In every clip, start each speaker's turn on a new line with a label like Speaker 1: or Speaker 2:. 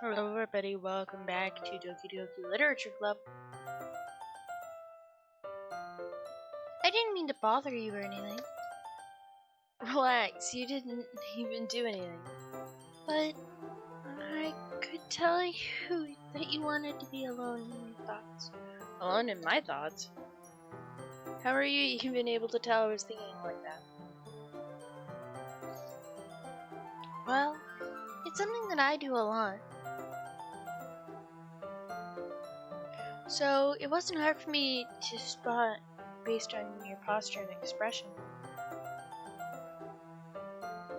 Speaker 1: Hello everybody, welcome back to DokiDokiLitClub. I didn't mean to bother you or anything. Relax, you didn't even do anything. But I could tell you that you wanted to be alone in your thoughts. Alone in my thoughts? How are you even able to tell I was thinking like that? Well, it's something that I do a lot. So it wasn't hard for me to spot based on your posture and expression.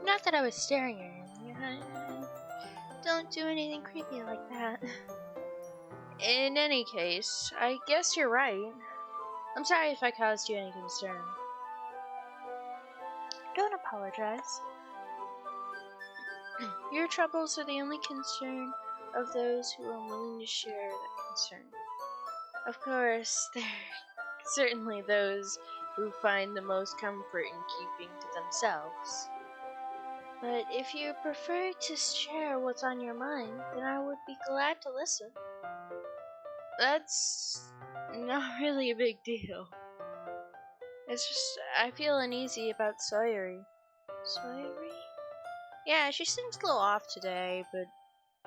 Speaker 1: Not that I was staring at you. Don't do anything creepy like that. In any case, I guess you're right. I'm sorry if I caused you any concern. Don't apologize. Your troubles are the only concern of those who are willing to share that concern. Of course, there are certainly those who find the most comfort in keeping to themselves. But if you prefer to share what's on your mind, then I would be glad to listen. That's not really a big deal. It's just, I feel uneasy about Sawyeri. Sawyeri? Yeah, she seems a little off today, but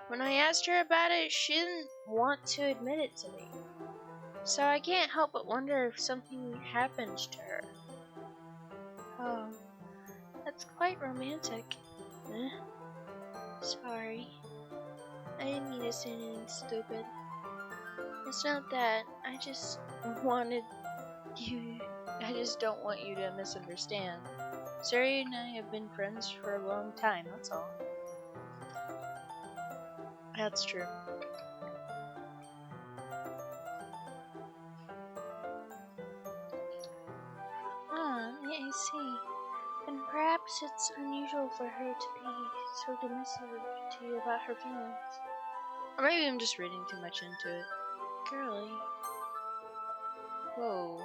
Speaker 1: when I asked her about it, she didn't want to admit it to me. So I can't help but wonder if something happened to her. Oh, that's quite romantic. Sorry. I didn't mean to say anything stupid. It's not that. I just don't want you to misunderstand. Sari and I have been friends for a long time, that's all. That's true. I see. And perhaps it's unusual for her to be so dismissive to you about her feelings. Or maybe I'm just reading too much into it. Girly. Whoa.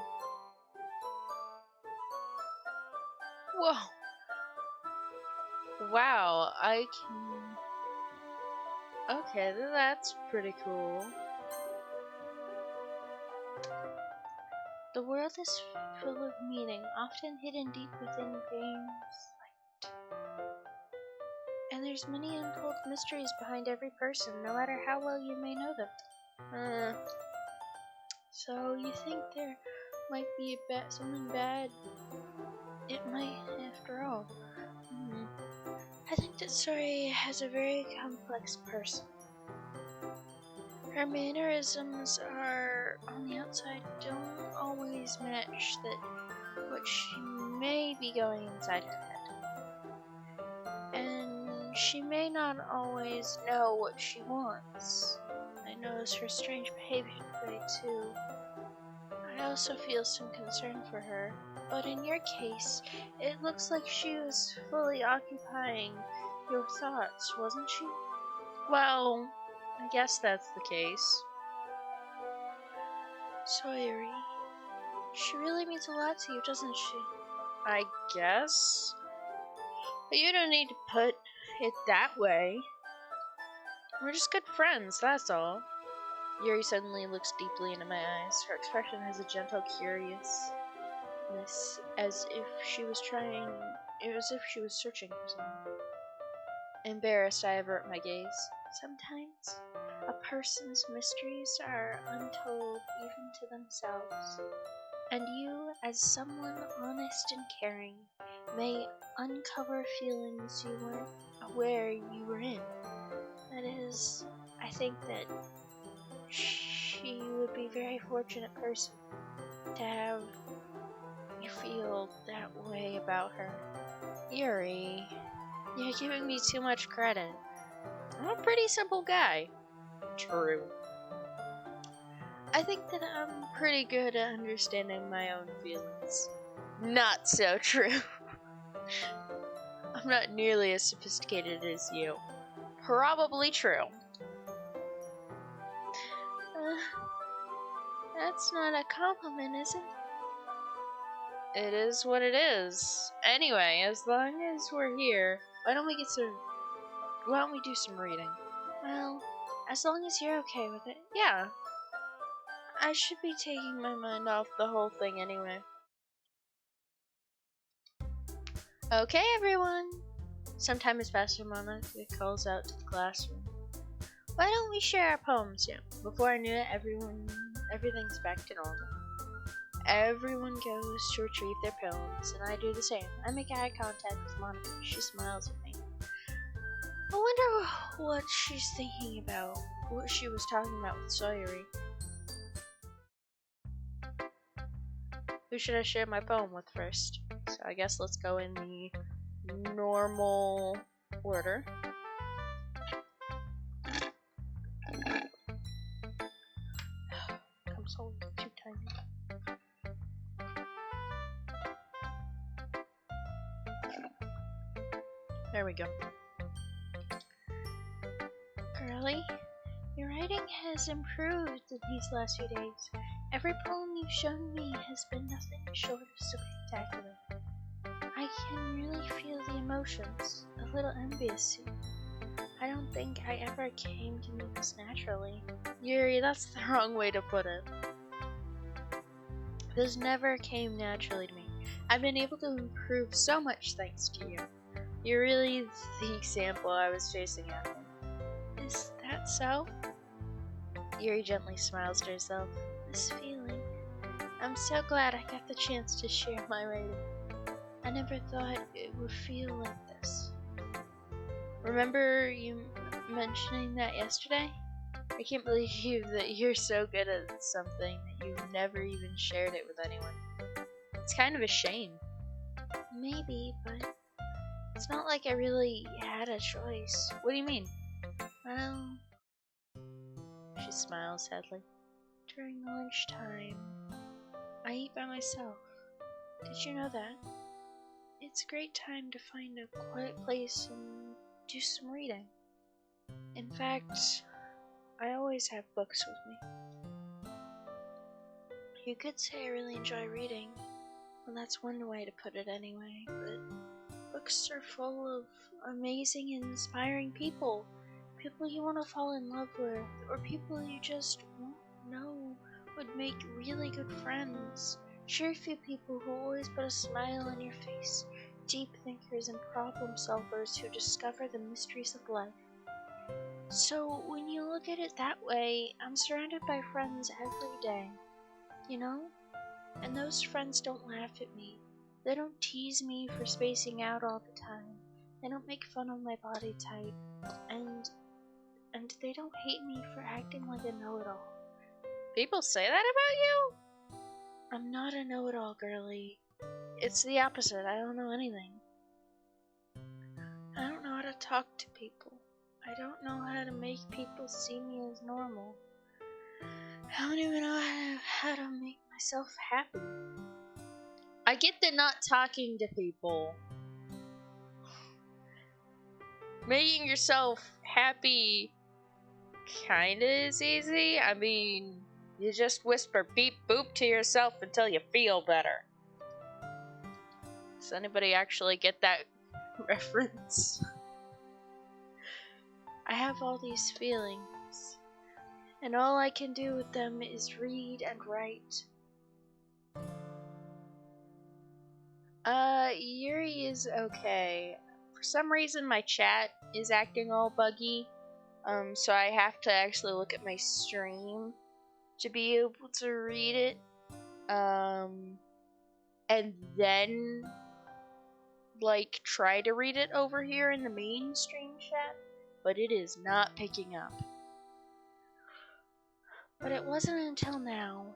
Speaker 1: Whoa. Wow, I can... Okay, that's pretty cool. The world is full of meaning, often hidden deep within games light. And there's many untold mysteries behind every person, no matter how well you may know them. So you think there might be something bad? It might, after all. I think that Sari has a very complex person. Her mannerisms are, on the outside, don't always match what she may be going inside her head. And she may not always know what she wants. I notice her strange behavior today too. I also feel some concern for her, but in your case, it looks like she was fully occupying your thoughts, wasn't she? Well, I guess that's the case. Sawyeri. She really means a lot to you, doesn't she? I guess. But you don't need to put it that way. We're just good friends, that's all. Yuri suddenly looks deeply into my eyes. Her expression has a gentle curiousness, as if she was searching for something. Embarrassed, I avert my gaze. Sometimes a person's mysteries are untold even to themselves, and you, as someone honest and caring, may uncover feelings you weren't aware you were in. That is, I think that she would be a very fortunate person to have you feel that way about her. Yuri, you're giving me too much credit. I'm a pretty simple guy. True. I think that I'm pretty good at understanding my own feelings. Not so true. I'm not nearly as sophisticated as you. Probably true. That's not a compliment, is it? It is what it is. Anyway, as long as we're here, why don't we do some reading? Well, As long as you're okay with it. Yeah. I should be taking my mind off the whole thing anyway. Okay, everyone. Sometime has passed and Monica calls out to the classroom. Why don't we share our poems now? Before I knew it, everything's back to normal. Everyone goes to retrieve their poems, and I do the same. I make eye contact with Monica. She smiles at me. I wonder what she's thinking about, what she was talking about with Sawyery. Who should I share my poem with first? So I guess let's go in the normal order. Console's too tiny. There we go. Girly, your writing has improved in these last few days. Every poem you've shown me has been nothing short of spectacular. I can really feel the emotions, a little envious. I don't think I ever came to me this naturally. Yuri, that's the wrong way to put it. This never came naturally to me. I've been able to improve so much thanks to you. You're really the example I was chasing after. Is that so? Yuri gently smiles to herself. This feeling. I'm so glad I got the chance to share my writing. I never thought it would feel like this. Remember you mentioning that yesterday? I can't believe that you're so good at something that you've never even shared it with anyone. It's kind of a shame. Maybe, but it's not like I really had a choice. What do you mean? Well, she smiles sadly. During lunchtime, I eat by myself. Did you know that? It's a great time to find a quiet place and do some reading. In fact, I always have books with me. You could say I really enjoy reading. Well, that's one way to put it anyway, but books are full of amazing and inspiring people. People you want to fall in love with, or people you just won't know would make really good friends. Sure few people who always put a smile on your face. Deep thinkers and problem solvers who discover the mysteries of life. So when you look at it that way, I'm surrounded by friends every day. You know? And those friends don't laugh at me. They don't tease me for spacing out all the time. They don't make fun of my body type. And they don't hate me for acting like a know-it-all. People say that about you? I'm not a know-it-all, girly. It's the opposite. I don't know anything. I don't know how to talk to people. I don't know how to make people see me as normal. I don't even know how to make myself happy. I get that not talking to people. Making yourself happy kinda is easy. I mean, you just whisper beep boop to yourself until you feel better. Does anybody actually get that reference? I have all these feelings, and all I can do with them is read and write. Yuri is okay. For some reason my chat is acting all buggy, so I have to actually look at my stream to be able to read it, and then like try to read it over here in the main stream chat, but it is not picking up. But it wasn't until now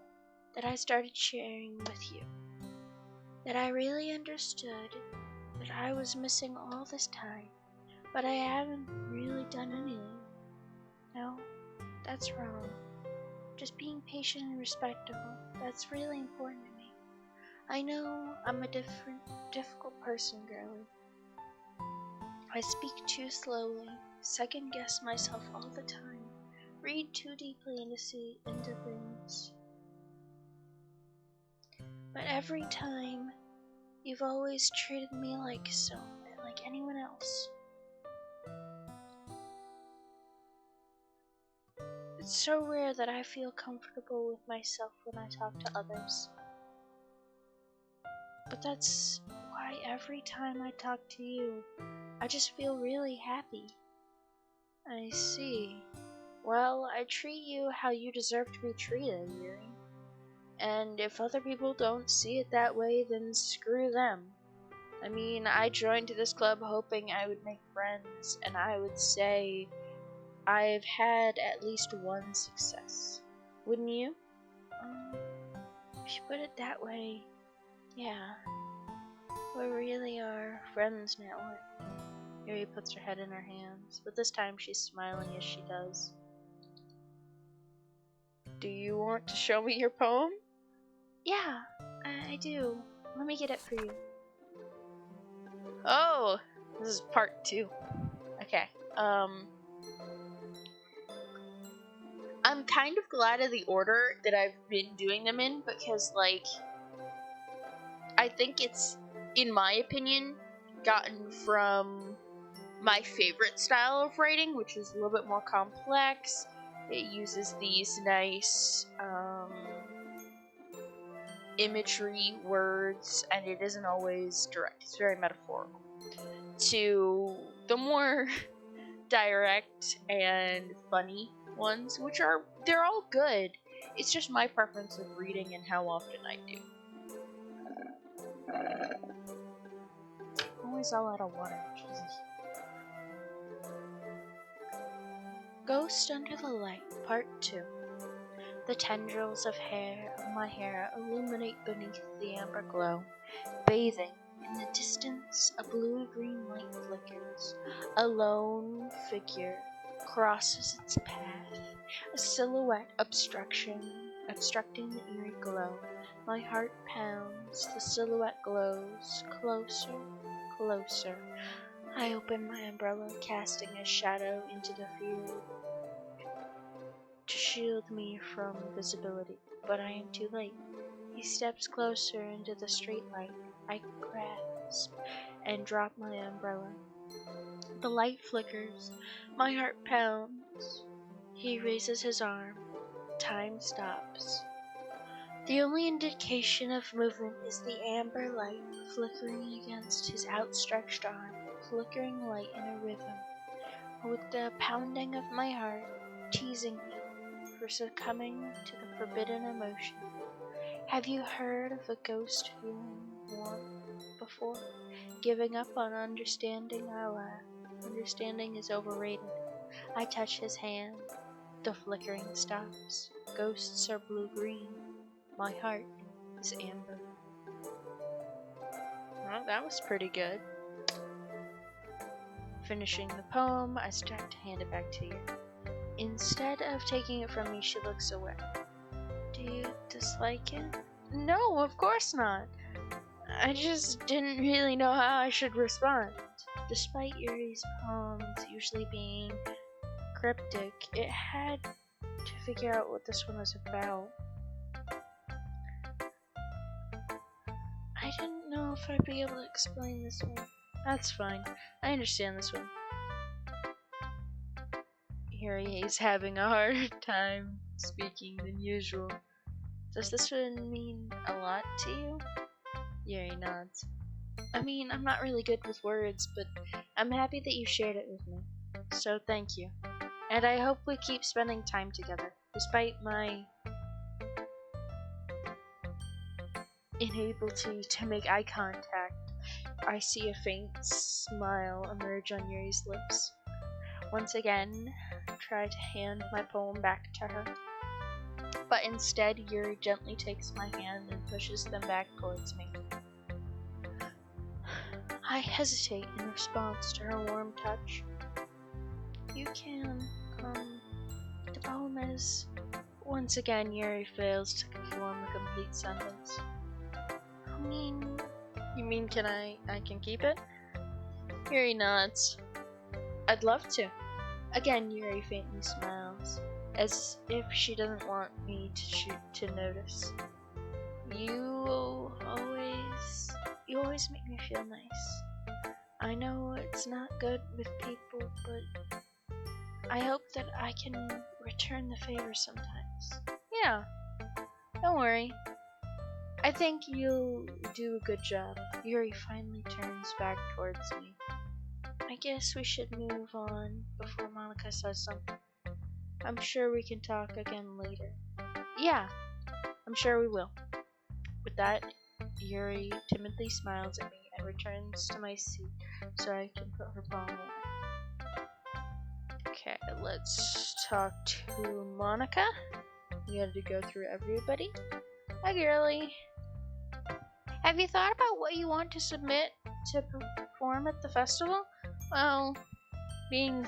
Speaker 1: that I started sharing with you that I really understood that I was missing all this time, but I haven't really done anything. No, that's wrong. Just being patient and respectful, that's really important to me. I know I'm a difficult person, girlie. I speak too slowly, second guess myself all the time, read too deeply into things. But every time, you've always treated me like anyone else. It's so rare that I feel comfortable with myself when I talk to others. But that's why every time I talk to you, I just feel really happy. I see. Well, I treat you how you deserve to be treated, Yuri. And if other people don't see it that way, then screw them. I mean, I joined this club hoping I would make friends, and I would say I've had at least one success. Wouldn't you? If you put it that way, yeah. We really are friends now. Yuri puts her head in her hands, but this time she's smiling as she does. Do you want to show me your poem? Yeah, I do. Let me get it for you. Oh, this is part 2. Okay, I'm kind of glad of the order that I've been doing them in, because, like, I think it's, in my opinion, gotten from my favorite style of writing, which is a little bit more complex. It uses these nice, imagery, words, and it isn't always direct. It's very metaphorical. To the more direct and funny ones, which they're all good. It's just my preference of reading and how often I do. Always all out of water. Jesus. Ghost Under the Light, Part 2. The tendrils of my hair illuminate beneath the amber glow. Bathing in the distance, a blue-green light flickers. A lone figure crosses its path, a silhouette obstructing the eerie glow. My heart pounds, the silhouette glows, closer, closer. I open my umbrella, casting a shadow into the field to shield me from visibility, but I am too late. He steps closer into the street light. I grasp and drop my umbrella. The light flickers. My heart pounds. He raises his arm. Time stops. The only indication of movement is the amber light flickering against his outstretched arm, flickering light in a rhythm, with the pounding of my heart teasing me for succumbing to the forbidden emotion. Have you heard of a ghost feeling warmth before? Giving up on understanding? I laugh. Understanding is overrated. I touch his hand. The flickering stops. Ghosts are blue-green. My heart is amber. Well, that was pretty good. Finishing the poem, I start to hand it back to you. Instead of taking it from me, she looks away. Do you dislike it? No, of course not. I just didn't really know how I should respond. Despite Yuri's poems usually being cryptic, it had to figure out what this one was about. I didn't know if I'd be able to explain this one. That's fine. I understand this one. Yuri's having a harder time speaking than usual. Does this one mean a lot to you? Yuri nods. I mean, I'm not really good with words, but I'm happy that you shared it with me. So thank you. And I hope we keep spending time together, despite my inability to make eye contact. I see a faint smile emerge on Yuri's lips. Once again, try to hand my poem back to her. But instead, Yuri gently takes my hand and pushes them back towards me. I hesitate in response to her warm touch. You can, the poem is... Once again, Yuri fails to form a complete sentence. You mean I can keep it? Yuri nods. I'd love to. Again, Yuri faintly smiles, as if she doesn't want me to notice. You always make me feel nice. I know it's not good with people, but I hope that I can return the favor sometimes. Yeah, don't worry. I think you'll do a good job. Yuri finally turns back towards me. I guess we should move on before Monica says something. I'm sure we can talk again later. Yeah, I'm sure we will. With that, Yuri timidly smiles at me and returns to my seat so I can put her palm away. Okay, let's talk to Monica. We had to go through everybody. Hi, girlie. Have you thought about what you want to submit to perform at the festival? Well, being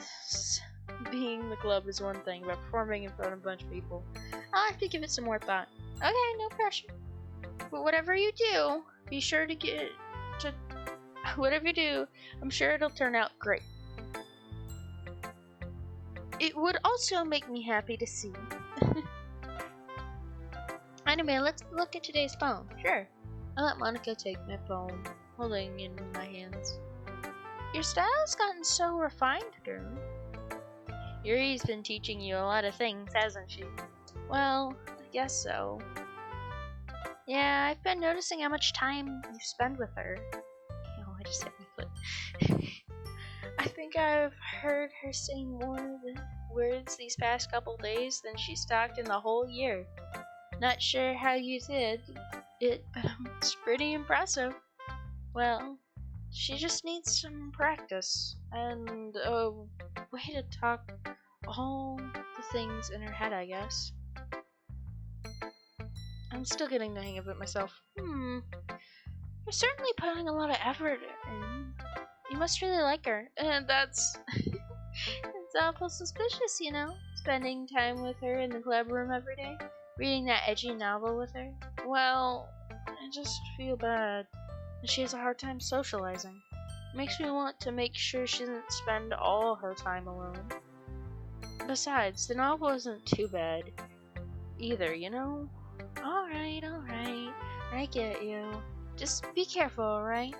Speaker 1: the club is one thing, but performing in front of a bunch of people, I'll have to give it some more thought. Okay, no pressure. But whatever you do, be sure to whatever you do, I'm sure it'll turn out great. It would also make me happy to see. Anyway, let's look at today's poem. Sure. I let Monica take my poem, holding it in my hands. Your style's gotten so refined, girl. Yuri's been teaching you a lot of things, hasn't she? Well, I guess so. Yeah, I've been noticing how much time you spend with her. Oh, I just hit my foot. I think I've heard her say more words these past couple days than she's talked in the whole year. Not sure how you did it, but it's pretty impressive. Well, she just needs some practice and a way to talk all the things in her head, I guess. I'm still getting the hang of it myself. You're certainly putting a lot of effort in. You must really like her. And that's it's awful suspicious, you know? Spending time with her in the club room every day. Reading that edgy novel with her. Well, I just feel bad. She has a hard time socializing. It makes me want to make sure she doesn't spend all her time alone. Besides, the novel isn't too bad either, you know? Alright, I get you. Just be careful, alright?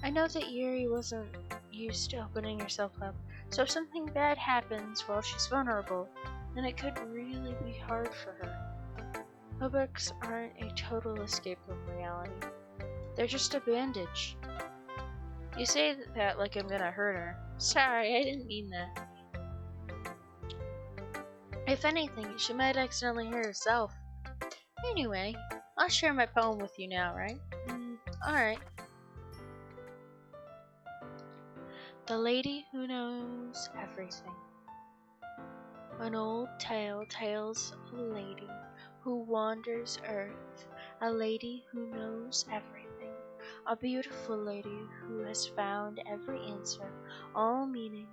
Speaker 1: I know that Yuri wasn't used to opening herself up, so if something bad happens while she's vulnerable, then it could really be hard for her. Her books aren't a total escape from reality. They're just a bandage. You say that like I'm gonna hurt her. Sorry, I didn't mean that. If anything, she might accidentally hurt herself. Anyway, I'll share my poem with you now, right? Alright. The Lady Who Knows Everything. An old tale tells a lady who wanders earth, a lady who knows everything, a beautiful lady who has found every answer, all meaning,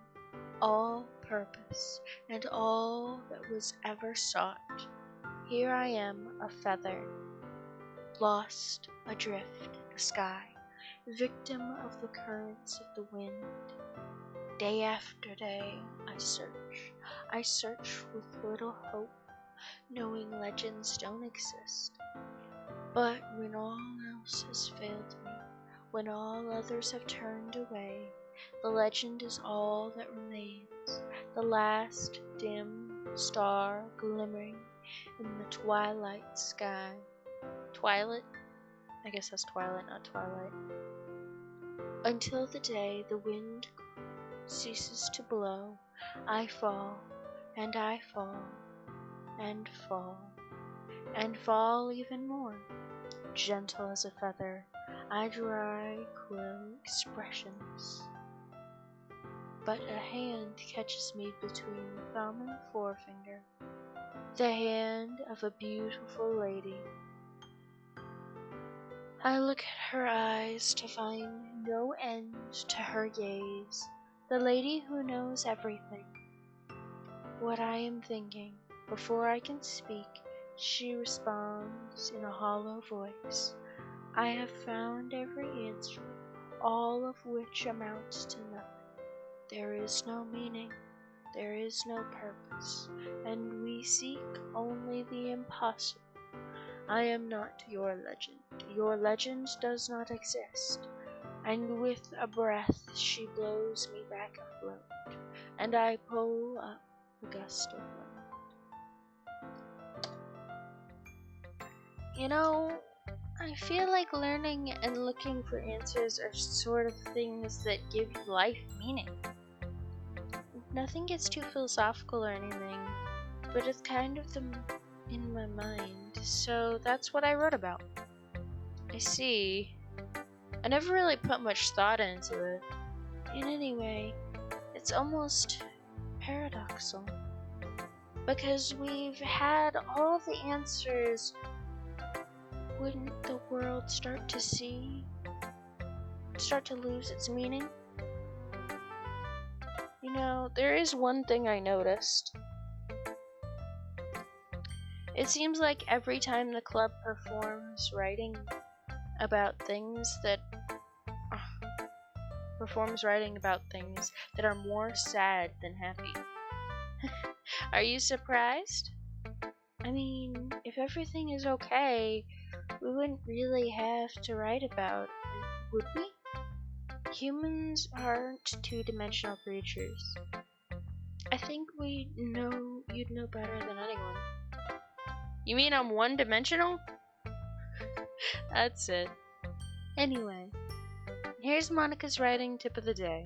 Speaker 1: all purpose, and all that was ever sought. Here I am, a feather, lost adrift in the sky, victim of the currents of the wind. Day after day I search with little hope, knowing legends don't exist. But when all else has failed me, when all others have turned away, the legend is all that remains, the last dim star glimmering in the twilight sky. Twilight? I guess that's twilight, not twilight. Until the day the wind ceases to blow, I fall, and I fall, and fall, and fall even more. Gentle as a feather, I dry quill expressions. But a hand catches me between the thumb and forefinger, the hand of a beautiful lady. I look at her eyes to find no end to her gaze, the lady who knows everything. What I am thinking, before I can speak, she responds in a hollow voice. I have found every answer, all of which amounts to nothing. There is no meaning, there is no purpose, and we seek only the impossible. I am not your legend does not exist. And with a breath she blows me back afloat, and I pull up a gust of wind. I feel like learning and looking for answers are sort of things that give life meaning. Nothing gets too philosophical or anything, but it's kind of in my mind, so that's what I wrote about. I see. I never really put much thought into it. In any way, it's almost paradoxical. Because we've had all the answers, wouldn't the world start to lose its meaning? There is one thing I noticed. It seems like every time the club performs writing about things that are more sad than happy. Are you surprised? I mean, if everything is okay, we wouldn't really have to write about it, would we? Humans aren't two-dimensional creatures. I think you'd know better than anyone. You mean I'm one-dimensional? That's it. Anyway, here's Monica's writing tip of the day.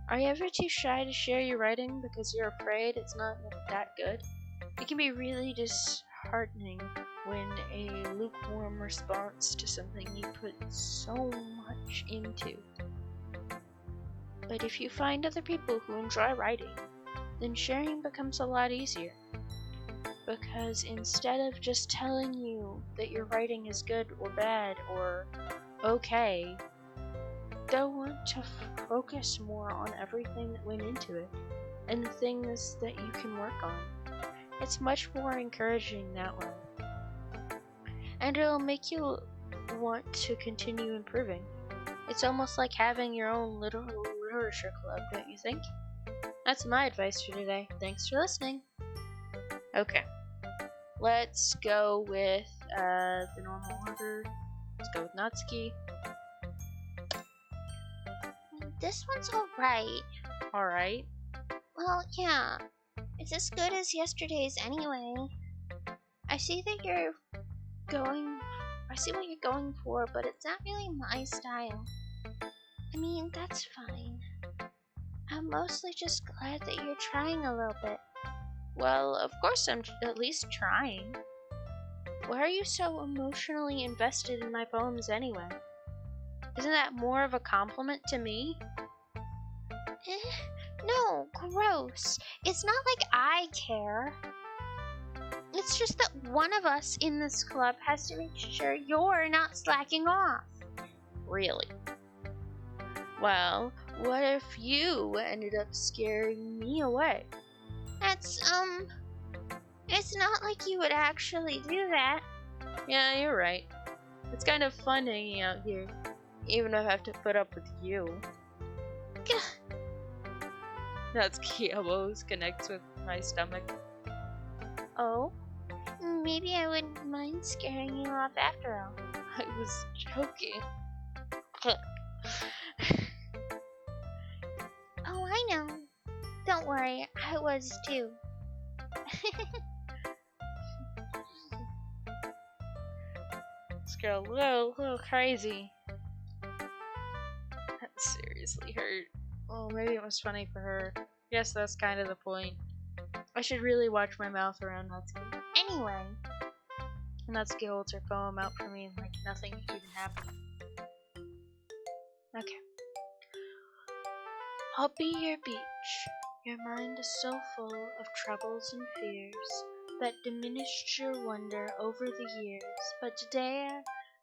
Speaker 1: Are you ever too shy to share your writing because you're afraid it's not that good? It can be really disheartening when a lukewarm response to something you put so much into. But if you find other people who enjoy writing, then sharing becomes a lot easier. Because instead of just telling you that your writing is good or bad or okay, they'll want to focus more on everything that went into it and the things that you can work on. It's much more encouraging that way. And it'll make you want to continue improving. It's almost like having your own little literature club, don't you think? That's my advice for today. Thanks for listening. Okay. Let's go with the normal order. Let's go with Natsuki.
Speaker 2: This one's alright.
Speaker 1: Alright.
Speaker 2: Well, yeah. It's as good as yesterday's anyway. I see what you're going for, but it's not really my style. I mean, that's fine. I'm mostly just glad that you're trying a little bit.
Speaker 1: Well, of course I'm at least trying. Why are you so emotionally invested in my poems anyway? Isn't that more of a compliment to me?
Speaker 2: No, gross. It's not like I care. It's just that one of us in this club has to make sure you're not slacking off.
Speaker 1: Really? Well, what if you ended up scaring me away?
Speaker 2: It's not like you would actually do that.
Speaker 1: Yeah, you're right. It's kind of fun hanging out here, even if I have to put up with you. That's elbows connects with my stomach.
Speaker 2: Oh? Maybe I wouldn't mind scaring you off after all.
Speaker 1: I was joking.
Speaker 2: Oh, I know. Don't worry, I was too.
Speaker 1: This girl a little crazy. That seriously hurt. Oh, maybe it was funny for her. Yes, that's kind of the point. I should really watch my mouth around Natsuki.
Speaker 2: Anyway.
Speaker 1: Natsuki holds her poem out for me like nothing even happened. Okay. I'll be your beach. Your mind is so full of troubles and fears that diminished your wonder over the years. But today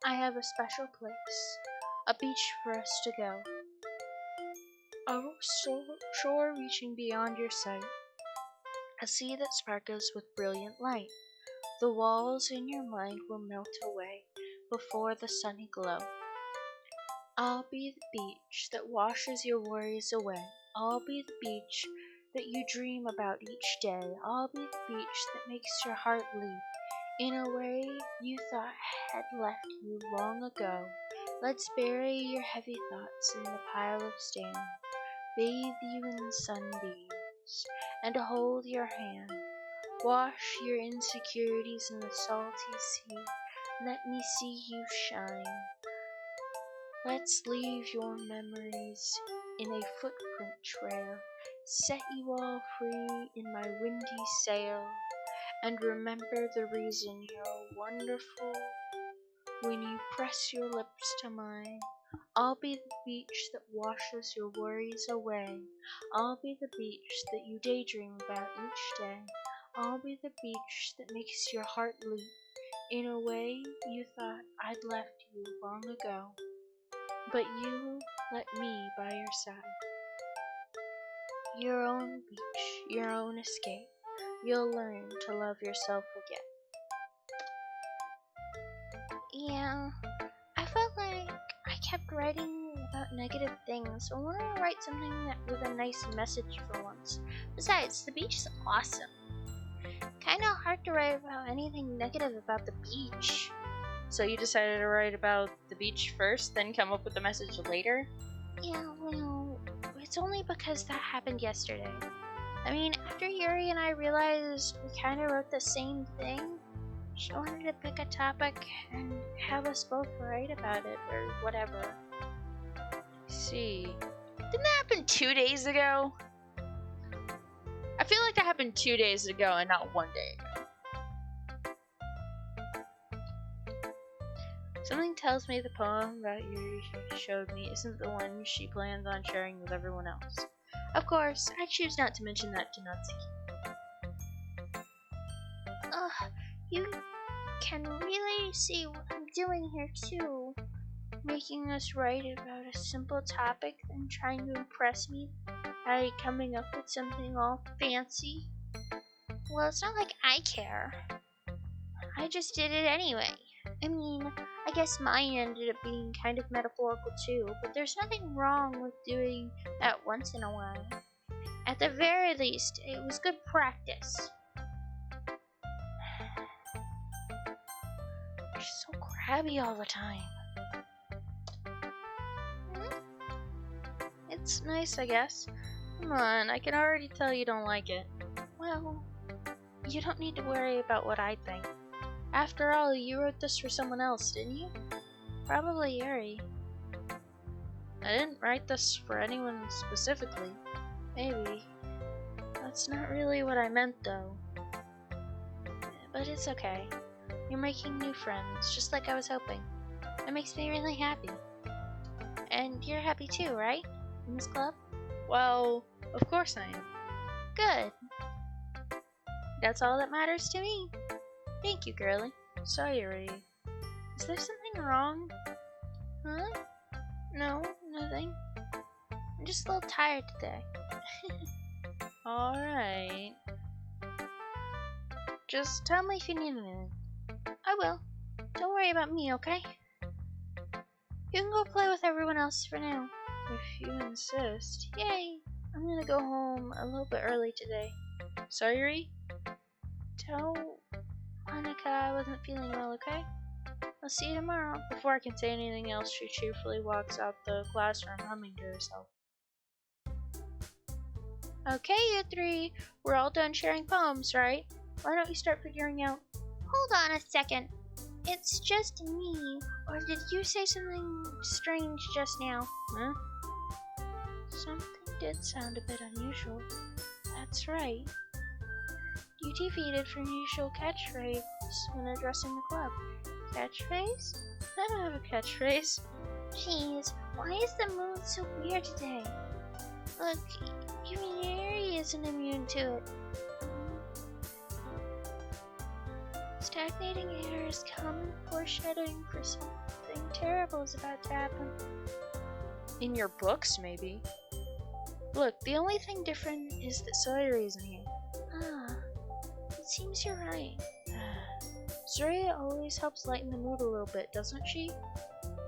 Speaker 1: I have a special place, a beach for us to go. A shore reaching beyond your sight, a sea that sparkles with brilliant light. The walls in your mind will melt away before the sunny glow. I'll be the beach that washes your worries away. I'll be the beach that you dream about each day. I'll be the beach that makes your heart leap in a way you thought had left you long ago. Let's bury your heavy thoughts in a pile of sand, bathe you in the sunbeams, close and hold your hand. Wash your insecurities in the salty sea. Let me see you shine. Let's leave your memories in a footprint trail. Set you all free in my windy sail. And remember the reason you're wonderful. When you press your lips to mine, I'll be the beach that washes your worries away. I'll be the beach that you daydream about each day. I'll be the beach that makes your heart leap in a way you thought I'd left you long ago. But you let me by your side. Your own beach, your own escape. You'll learn to love yourself again.
Speaker 2: Yeah, I felt like I kept writing about negative things, so I wanted to write something that with a nice message for once. Besides, the beach is awesome. Kinda hard to write about anything negative about the beach.
Speaker 1: So you decided to write about the beach first, then come up with the message later?
Speaker 2: Yeah, well, it's only because that happened yesterday. I mean, after Yuri and I realized we kinda wrote the same thing, she wanted to pick a topic and have us both write about it, or whatever.
Speaker 1: See. Didn't that happen 2 days ago? I feel like that happened 2 days ago and not 1 day ago. Something tells me the poem that Yuri showed me isn't the one she plans on sharing with everyone else. Of course, I choose not to mention that to Natsuki.
Speaker 2: You can really see what I'm doing here too. Making us write about a simple topic and trying to impress me by coming up with something all fancy. Well, it's not like I care. I just did it anyway. I mean, I guess mine ended up being kind of metaphorical too, but there's nothing wrong with doing that once in a while. At the very least, it was good practice.
Speaker 1: You're so crabby all the time. It's nice, I guess. Come on, I can already tell you don't like it.
Speaker 2: Well,
Speaker 1: you don't need to worry about what I think. After all, you wrote this for someone else, didn't you?
Speaker 2: Probably Yuri.
Speaker 1: I didn't write this for anyone specifically. Maybe. That's not really what I meant, though. But it's okay. You're making new friends, just like I was hoping. That makes me really happy.
Speaker 2: And you're happy too, right? In this club?
Speaker 1: Well, of course I am.
Speaker 2: Good.
Speaker 1: That's all that matters to me. Thank you, girlie. Sorry. Is there something wrong?
Speaker 2: Huh?
Speaker 1: No, nothing.
Speaker 2: I'm just a little tired today.
Speaker 1: Alright. Just tell me if you need anything.
Speaker 2: I will. Don't worry about me, okay? You can go play with everyone else for now.
Speaker 1: If you insist.
Speaker 2: Yay!
Speaker 1: I'm gonna go home a little bit early today. Sorry?
Speaker 2: Tell Monica I wasn't feeling well, okay?
Speaker 1: I'll see you tomorrow. Before I can say anything else, she cheerfully walks out the classroom, humming to herself. Okay, you three. We're all done sharing poems, right? Why don't you start figuring out...
Speaker 2: Hold on a second. It's just me. Or did you say something strange just now?
Speaker 1: Huh?
Speaker 2: Something did sound a bit unusual. That's right. You deviated from your usual catchphrase when addressing the club. Catchphrase?
Speaker 1: I don't have a catchphrase.
Speaker 2: Jeez, why is the mood so weird today? Look, even Yuri isn't immune to it. Stagnating air is common foreshadowing for something terrible is about to happen.
Speaker 1: In your books, maybe. Look, the only thing different is that Sawyer isn't here.
Speaker 2: Ah, it seems you're right.
Speaker 1: Surya always helps lighten the mood a little bit, doesn't she?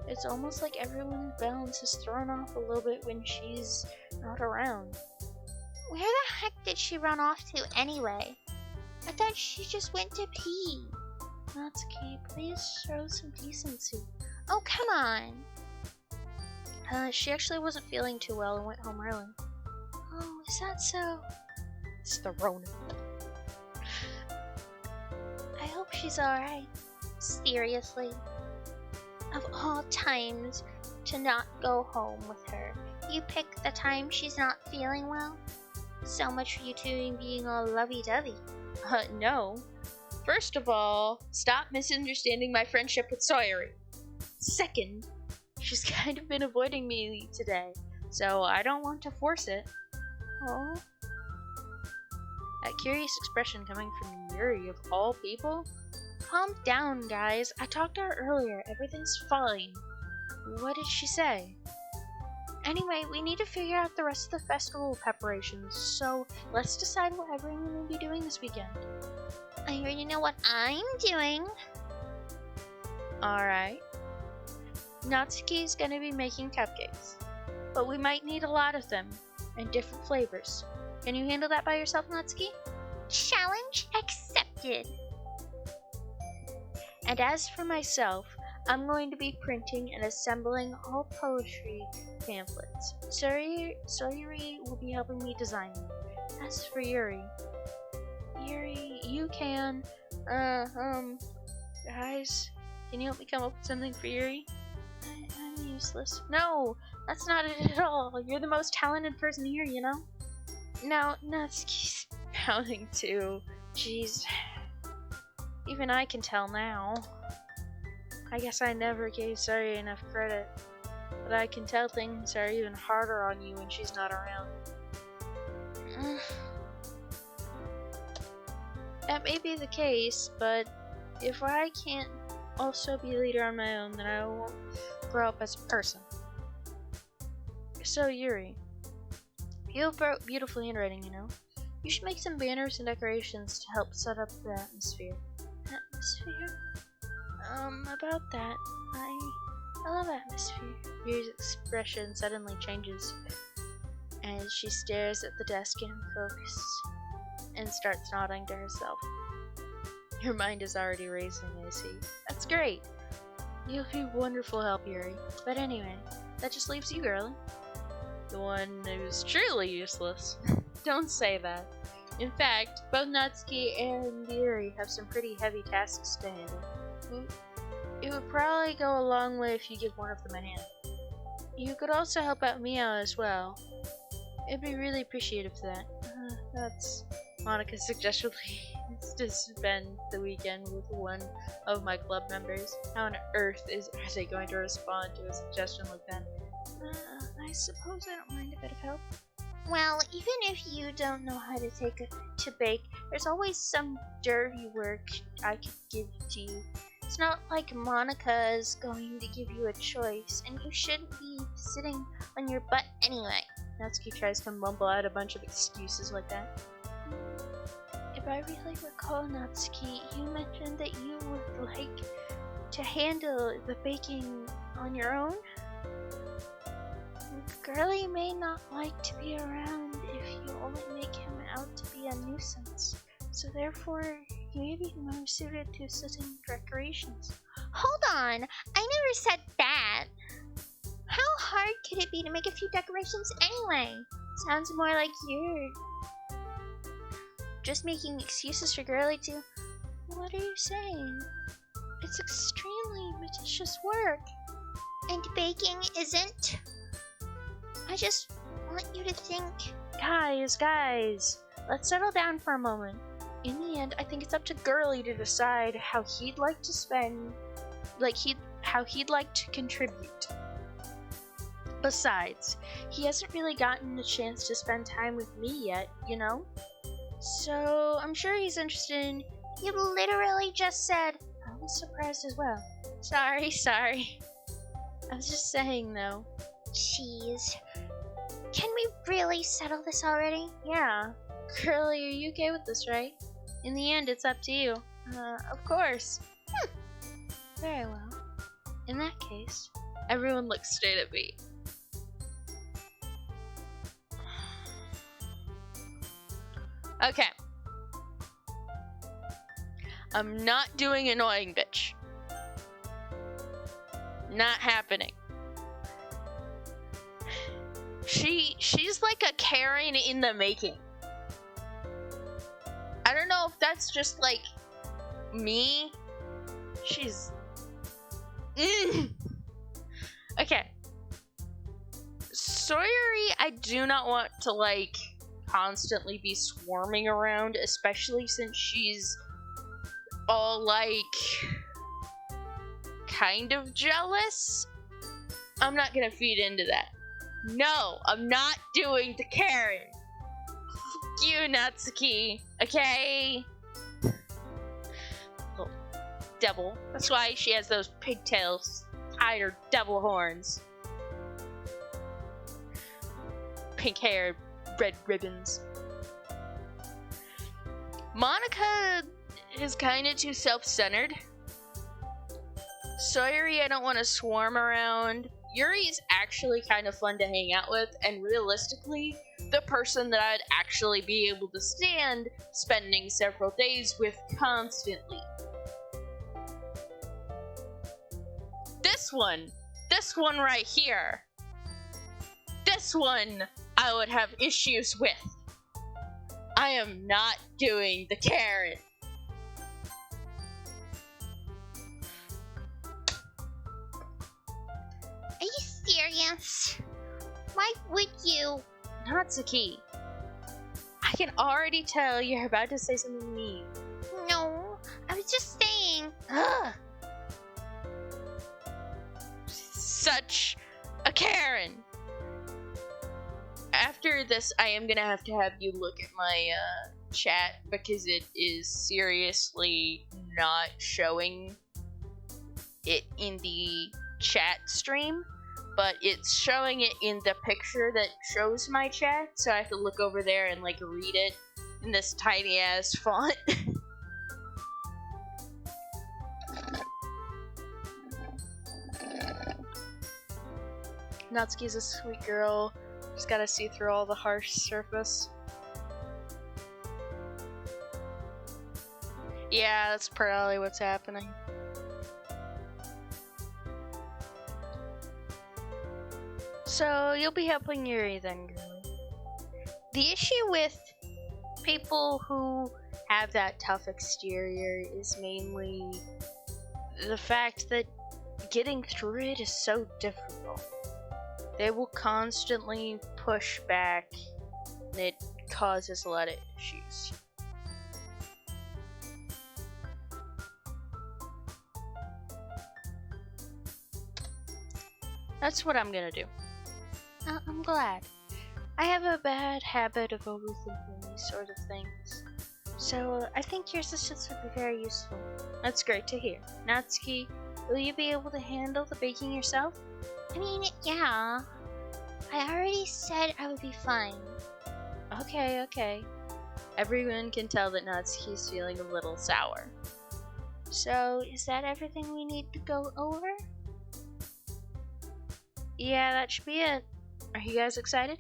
Speaker 1: It's almost like everyone's balance is thrown off a little bit when she's not around.
Speaker 2: Where the heck did she run off to anyway? I thought she just went to pee.
Speaker 1: Natsuki, please show some decency.
Speaker 2: Oh, come on.
Speaker 1: She actually wasn't feeling too well and went home early.
Speaker 2: Oh, is that so?
Speaker 1: It's the Rona.
Speaker 2: I hope she's alright. Seriously. Of all times to not go home with her, you pick the time she's not feeling well? So much for you two being all lovey-dovey.
Speaker 1: No. First of all, stop misunderstanding my friendship with Sawyery. Second, she's kind of been avoiding me today, so I don't want to force it.
Speaker 2: Oh?
Speaker 1: That curious expression coming from Yuri, of all people? Calm down, guys. I talked to her earlier. Everything's fine. What did she say? Anyway, we need to figure out the rest of the festival preparations, so let's decide what everyone will be doing this weekend.
Speaker 2: I already know what I'm doing.
Speaker 1: Alright. Natsuki's gonna be making cupcakes, but we might need a lot of them, and different flavors. Can you handle that by yourself, Natsuki?
Speaker 2: Challenge accepted.
Speaker 1: And as for myself, I'm going to be printing and assembling all poetry pamphlets. Sawyery will be helping me design them. As for Yuri, you can, guys, can you help me come up with something for Yuri? I'm useless. No, that's not it at all. You're the most talented person here, you know? Now, Natsuki's pouting too. Jeez. Even I can tell now. I guess I never gave Sari enough credit. But I can tell things are even harder on you when she's not around. That may be the case, but if I can't also be a leader on my own, then I won't grow up as a person. So, Yuri, you wrote beautiful handwriting, you know? You should make some banners and decorations to help set up the atmosphere. Atmosphere? About that, I love atmosphere. Yuri's expression suddenly changes as she stares at the desk in focus and starts nodding to herself. Your mind is already racing, I see. That's great. You'll be wonderful help, Yuri. But anyway, that just leaves you, girlie. The one who's truly useless. Don't say that. In fact, both Natsuki and Yuri have some pretty heavy tasks to handle. It would probably go a long way if you give one of them a hand. You could also help out Mia as well. It'd be really appreciative for that. That's Monica's suggestion is to spend the weekend with one of my club members. How on earth are they going to respond to a suggestion like that? I suppose I don't mind a bit of help.
Speaker 2: Well, even if you don't know how to bake, there's always some dirty work I could give to you. It's not like Monica is going to give you a choice, and you shouldn't be sitting on your butt anyway.
Speaker 1: Natsuki tries to mumble out a bunch of excuses like that. If I really recall, Natsuki, you mentioned that you would like to handle the baking on your own? Girlie may not like to be around if you only make him out to be a nuisance, so therefore he may be more suited to setting decorations.
Speaker 2: Hold on, I never said that. How hard could it be to make a few decorations anyway? Sounds more like you're just making excuses for Girlie to...
Speaker 1: What are you saying? It's extremely meticulous work.
Speaker 2: And baking isn't? I just want you to think...
Speaker 1: Guys, let's settle down for a moment. In the end, I think it's up to Girlie to decide how he'd like to spend... how he'd like to contribute. Besides, he hasn't really gotten the chance to spend time with me yet, you know? So, I'm sure he's interested in...
Speaker 2: You literally just said...
Speaker 1: I was surprised as well. Sorry. I was just saying, though.
Speaker 2: Jeez. Can we really settle this already?
Speaker 1: Yeah. Girlie, are you okay with this, right? In the end, it's up to you. Of course. Very well. In that case, everyone looks straight at me. Okay. I'm not doing annoying bitch. Not happening. She's like a Karen in the making. that's just like me. She's okay. Sawyeri, I do not want to like constantly be swarming around, especially since she's all like kind of jealous. I'm not gonna feed into that. No, I'm not doing the Karen. Fuck you, Natsuki. Okay? Little devil. That's why she has those pigtails tied her devil horns. Pink hair, red ribbons. Monica is kind of too self-centered. Sawyeri, I don't want to swarm around. Yuri's actually kind of fun to hang out with, and realistically, the person that I'd actually be able to stand spending several days with constantly. This one right here. This one I would have issues with. I am not doing the Karen.
Speaker 2: Are you serious? Why would you?
Speaker 1: Natsuki, I can already tell you're about to say something mean.
Speaker 2: No, I was just saying.
Speaker 1: Ugh. Such a Karen. After this, I am gonna have to have you look at my chat because it is seriously not showing it in the chat stream, but it's showing it in the picture that shows my chat, so I have to look over there and like read it in this tiny ass font. Natsuki's a sweet girl. Just gotta see through all the harsh surface. Yeah, that's probably what's happening. So, you'll be helping Yuri then, girlie. The issue with people who have that tough exterior is mainly the fact that getting through it is so difficult. They will constantly push back, and it causes a lot of issues. That's what I'm gonna do. I'm glad. I have a bad habit of overthinking these sort of things, so I think your assistance would be very useful. That's great to hear. Natsuki, will you be able to handle the baking yourself?
Speaker 2: I mean, yeah. I already said I would be fine.
Speaker 1: Okay. Everyone can tell that Natsuki's feeling a little sour.
Speaker 2: So, is that everything we need to go over?
Speaker 1: Yeah, that should be it. Are you guys excited?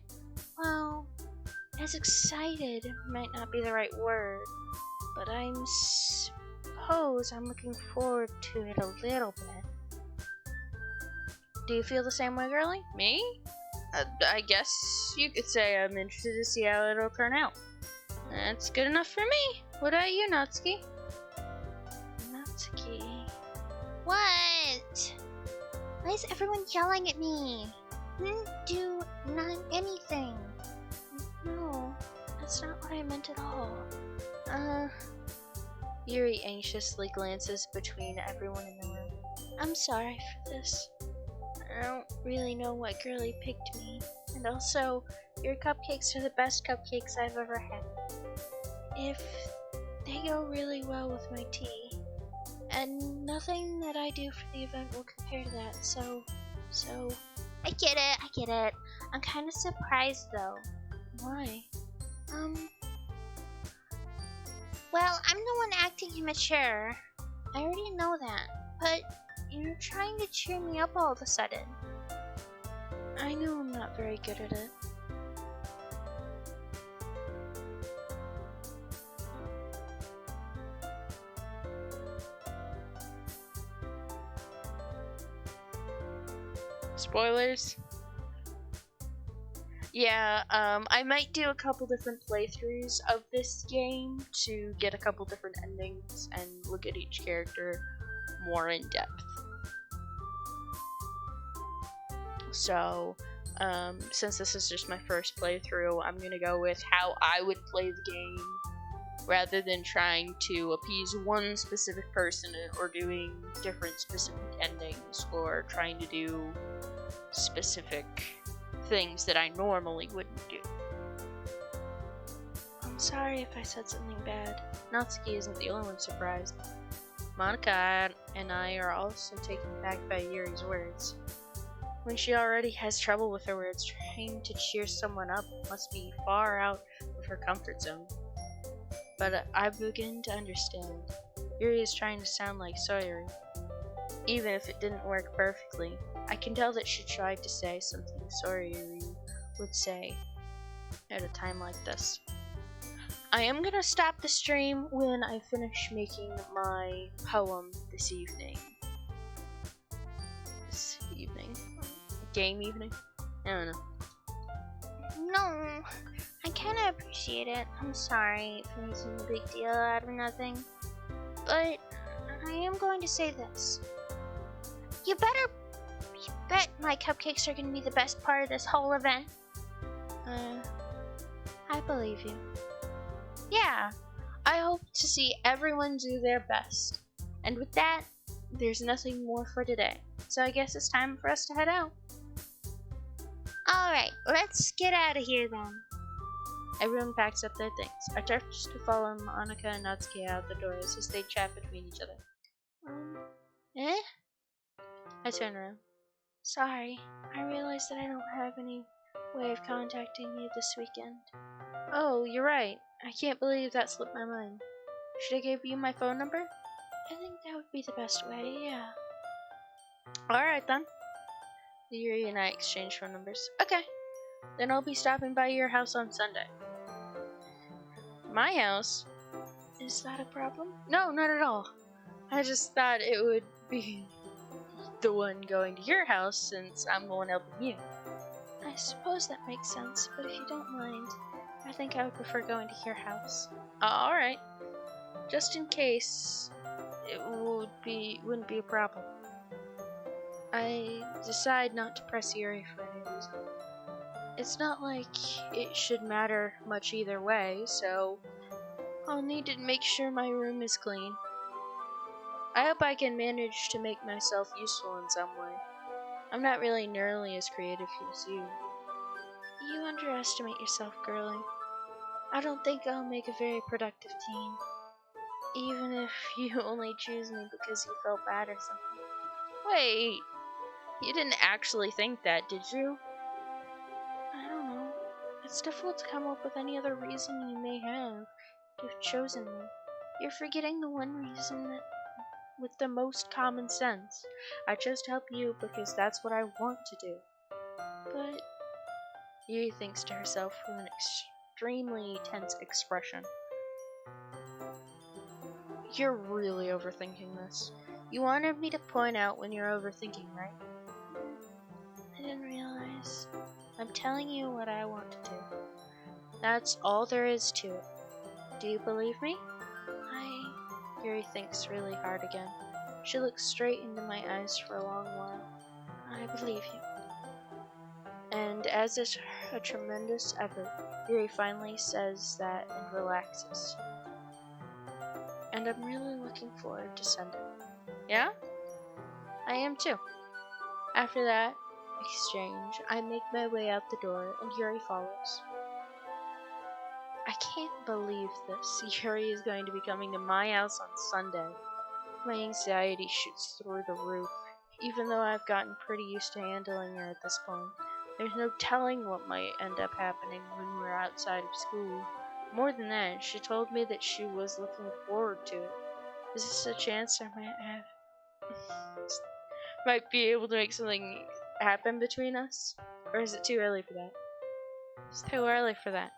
Speaker 2: Well, as excited might not be the right word, but I suppose I'm looking forward to it a little bit.
Speaker 1: Do you feel the same way, girlie? Me? I guess you could say I'm interested to see how it'll turn out. That's good enough for me. What about you, Natsuki?
Speaker 2: Natsuki. What? Why is everyone yelling at me? I didn't do anything. No, that's not what I meant at all.
Speaker 1: Yuri anxiously glances between everyone in the room.
Speaker 2: I'm sorry for this. I don't really know what girlie picked me. And also, your cupcakes are the best cupcakes I've ever had. If they go really well with my tea. And nothing that I do for the event will compare to that, so... I get it. I'm kind of surprised though.
Speaker 1: Why?
Speaker 2: Well, I'm the one acting immature. I already know that. But you're trying to cheer me up all of a sudden.
Speaker 1: I know I'm not very good at it. Spoilers? Yeah, I might do a couple different playthroughs of this game to get a couple different endings and look at each character more in depth. So, since this is just my first playthrough, I'm gonna go with how I would play the game rather than trying to appease one specific person or doing different specific endings or trying to do specific things that I normally wouldn't do. I'm sorry if I said something bad. Natsuki isn't the only one surprised. Monica and I are also taken back by Yuri's words. When she already has trouble with her words, trying to cheer someone up must be far out of her comfort zone. But I begin to understand. Yuri is trying to sound like Sayori. Even if it didn't work perfectly, I can tell that she tried to say something Sayori would say at a time like this. I am gonna stop the stream when I finish making my poem this evening. Game evening? I don't know.
Speaker 2: No, I kind of appreciate it. I'm sorry for making a big deal out of nothing. But I am going to say this. You bet my cupcakes are going to be the best part of this whole event.
Speaker 1: I believe you. Yeah, I hope to see everyone do their best. And with that, there's nothing more for today. So I guess it's time for us to head out.
Speaker 2: Alright, let's get out of here then.
Speaker 1: Everyone packs up their things. I turn to follow Monica and Natsuki out the doors as they chat between each other. I turn around.
Speaker 2: Sorry, I realized that I don't have any way of contacting you this weekend.
Speaker 1: Oh, you're right. I can't believe that slipped my mind. Should I give you my phone number?
Speaker 2: I think that would be the best way, yeah.
Speaker 1: Alright then. Yuri and I exchange phone numbers. Okay. Then I'll be stopping by your house on Sunday. My house?
Speaker 2: Is that a problem?
Speaker 1: No, not at all. I just thought it would be the one going to your house since I'm the one helping you.
Speaker 2: I suppose that makes sense, but if you don't mind, I think I would prefer going to your house.
Speaker 1: Alright. Just in case it wouldn't be a problem. I decide not to press Yuri for any reason. It's not like it should matter much either way, so I'll need to make sure my room is clean. I hope I can manage to make myself useful in some way. I'm not really nearly as creative as you.
Speaker 2: You underestimate yourself, girlie. I don't think I'll make a very productive teen.
Speaker 1: Even if you only choose me because you felt bad or something. Wait, you didn't actually think that, did you?
Speaker 2: I don't know. It's difficult to come up with any other reason you may have to have chosen me. You're forgetting the one reason that with the most common sense.
Speaker 1: I chose to help you because that's what I want to do.
Speaker 2: But
Speaker 1: Yuri thinks to herself with an extremely tense expression. You're really overthinking this. You wanted me to point out when you're overthinking, right?
Speaker 2: I didn't realize. I'm telling you what I want to do.
Speaker 1: That's all there is to it. Do you believe me?
Speaker 2: Yuri thinks really hard again. She looks straight into my eyes for a long while. I believe you.
Speaker 1: And as it's a tremendous effort, Yuri finally says that and relaxes.
Speaker 2: And I'm really looking forward to Sunday.
Speaker 1: Yeah? I am too. After that exchange, I make my way out the door and Yuri follows. I can't believe this. Yuri is going to be coming to my house on Sunday. My anxiety shoots through the roof. Even though I've gotten pretty used to handling her at this point, there's no telling what might end up happening when we're outside of school. More than that, she told me that she was looking forward to it. Is this a chance I might be able to make something happen between us? Or is it too early for that? It's too early for that.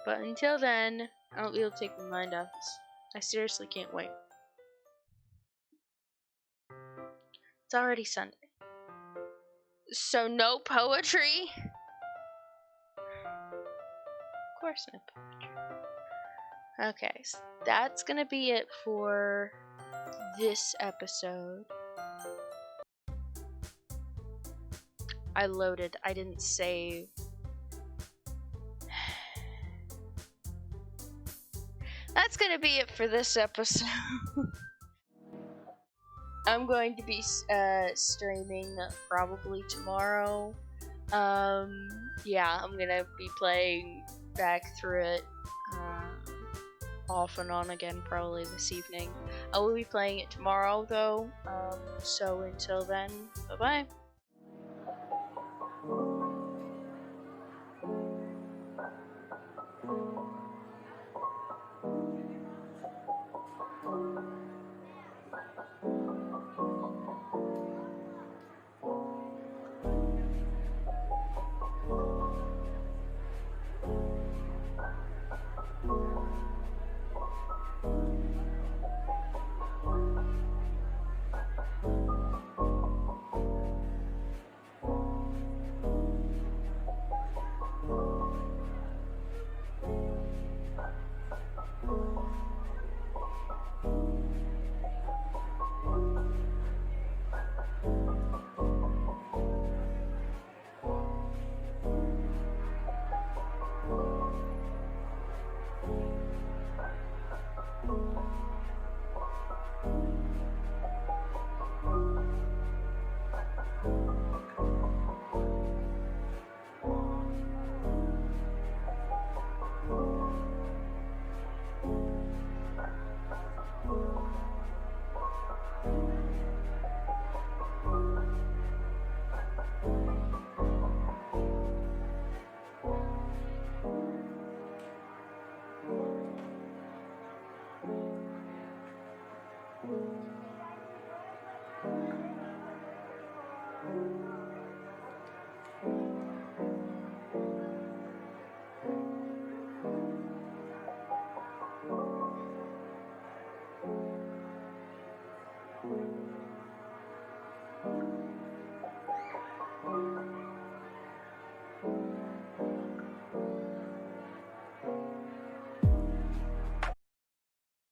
Speaker 1: But until then, I won't be able to take my mind off this. I seriously can't wait. It's already Sunday. So no poetry? course nip watcher. Okay, so that's gonna be it for this episode. I loaded. I didn't save. That's gonna be it for this episode. I'm going to be streaming probably tomorrow. Yeah, I'm gonna be playing back through it off and on again probably this evening. I will be playing it tomorrow though. So until then, bye bye.